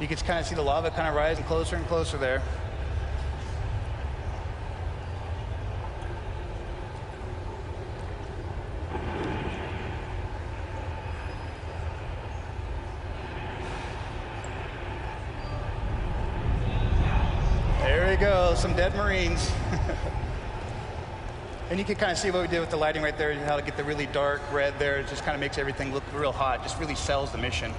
You can kind of see the lava kind of rising closer and closer there. There we go, some dead Marines. And you can kind of see what we did with the lighting right there, how to get the really dark red there. It just kind of makes everything look real hot, just really sells the mission.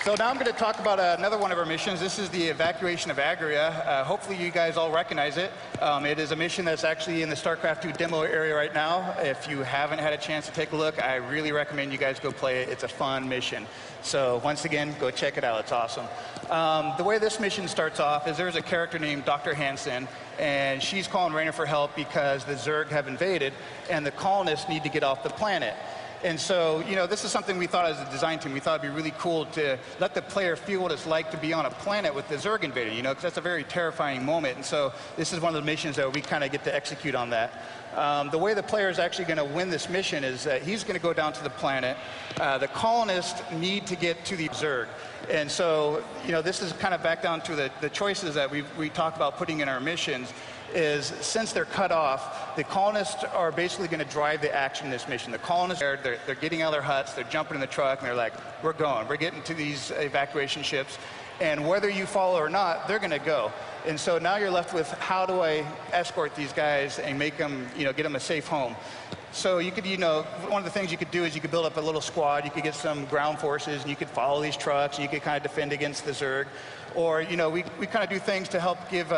So now I'm going to talk about another one of our missions. This is the evacuation of Agria. Hopefully you guys all recognize it. It is a mission that's actually in the Starcraft 2 demo area right now. If you haven't had a chance to take a look, I really recommend you guys go play it. It's a fun mission. So once again, go check it out. It's awesome. The way this mission starts off is there's a character named Dr. Hansen, and she's calling Raynor for help because the Zerg have invaded, and the colonists need to get off the planet. And so, you know, this is something we thought as a design team. We thought it'd be really cool to let the player feel what it's like to be on a planet with the Zerg invading, you know, because that's a very terrifying moment. And so this is one of the missions that we kind of get to execute on that. The way the player is actually going to win this mission is that he's going to go down to the planet. The colonists need to get to the Zerg. And so, you know, this is kind of back down to the choices that we talked about putting in our missions. Is since they're cut off, the colonists are basically going to drive the action in this mission. The colonists, they're getting out of their huts, they're jumping in the truck, and they're like, we're going. We're getting to these evacuation ships. And whether you follow or not, they're going to go. And so now you're left with, how do I escort these guys and make them, you know, get them a safe home? So you could, you know, one of the things you could do is you could build up a little squad. You could get some ground forces, and you could follow these trucks, and you could kind of defend against the Zerg. Or, you know, we kind of do things to help give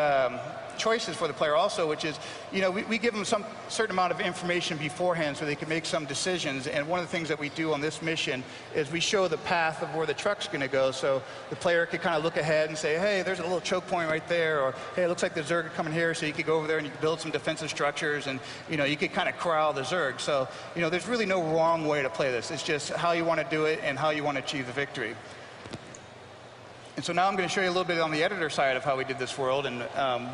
choices for the player also, which is, you know, we give them some certain amount of information beforehand so they can make some decisions. And one of the things that we do on this mission is we show the path of where the truck's going to go, so the player could kind of look ahead and say, hey, there's a little choke point right there, or hey, it looks like the Zerg are coming here, so you could go over there and you could build some defensive structures, and, you know, you could kind of corral the Zerg. So, you know, there's really no wrong way to play this. It's just how you want to do it and how you want to achieve the victory. And so now I'm going to show you a little bit on the editor side of how we did this world. And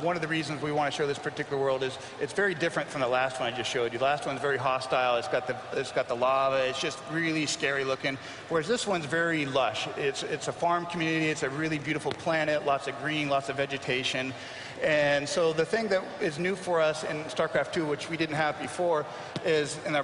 one of the reasons we want to show this particular world is it's very different from the last one I just showed you. The last one's very hostile. It's got the lava. It's just really scary looking. Whereas this one's very lush. It's a farm community. It's a really beautiful planet. Lots of green, lots of vegetation. And so the thing that is new for us in StarCraft 2, which we didn't have before, is in our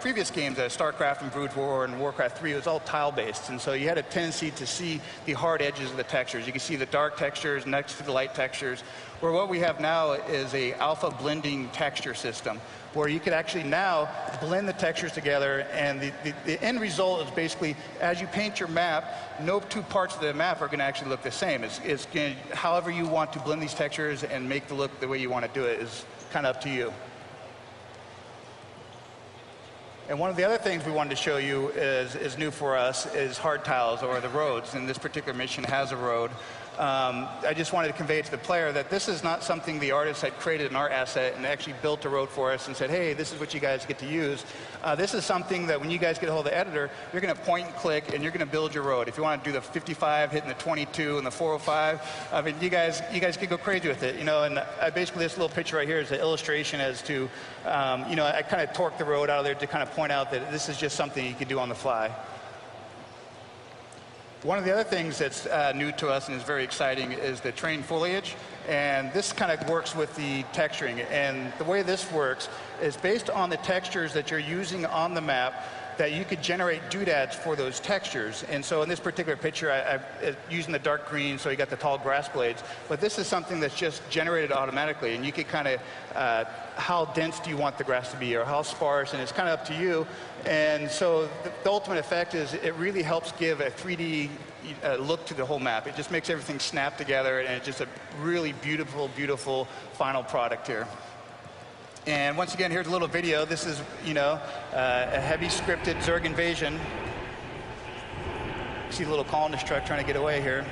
previous games, StarCraft and Brood War and Warcraft 3, it was all tile-based. And so you had a tendency to see the hard edges of the textures. You can see the dark textures next to the light textures. Where what we have now is a alpha blending texture system, where you could actually now blend the textures together, and the end result is basically, as you paint your map, no two parts of the map are going to actually look the same. It's going to, however you want to blend these textures and make the look the way you want to do it is kind of up to you. And one of the other things we wanted to show you is new for us is hard tiles, or the roads. And this particular mission has a road. I just wanted to convey to the player that this is not something the artist had created in our asset and actually built a road for us and said, hey, this is what you guys get to use. This is something that when you guys get a hold of the editor, you're going to point and click and you're going to build your road. If you want to do the 55, hitting the 22 and the 405, I mean, you guys can go crazy with it, you know. And basically this little picture right here is an illustration as to, you know, I kind of torqued the road out of there to kind of point out that this is just something you can do on the fly. One of the other things that's new to us and is very exciting is the terrain foliage. And this kind of works with the texturing. And the way this works is based on the textures that you're using on the map, that you could generate doodads for those textures. And so in this particular picture, I'm using the dark green, so you got the tall grass blades. But this is something that's just generated automatically. And you could kind of, how dense do you want the grass to be, or how sparse, and it's kind of up to you. And so the ultimate effect is it really helps give a 3D look to the whole map. It just makes everything snap together, and it's just a really beautiful, beautiful final product here. And once again, here's a little video. This is, you know, a heavy scripted Zerg invasion. See the little colonist truck trying to get away here.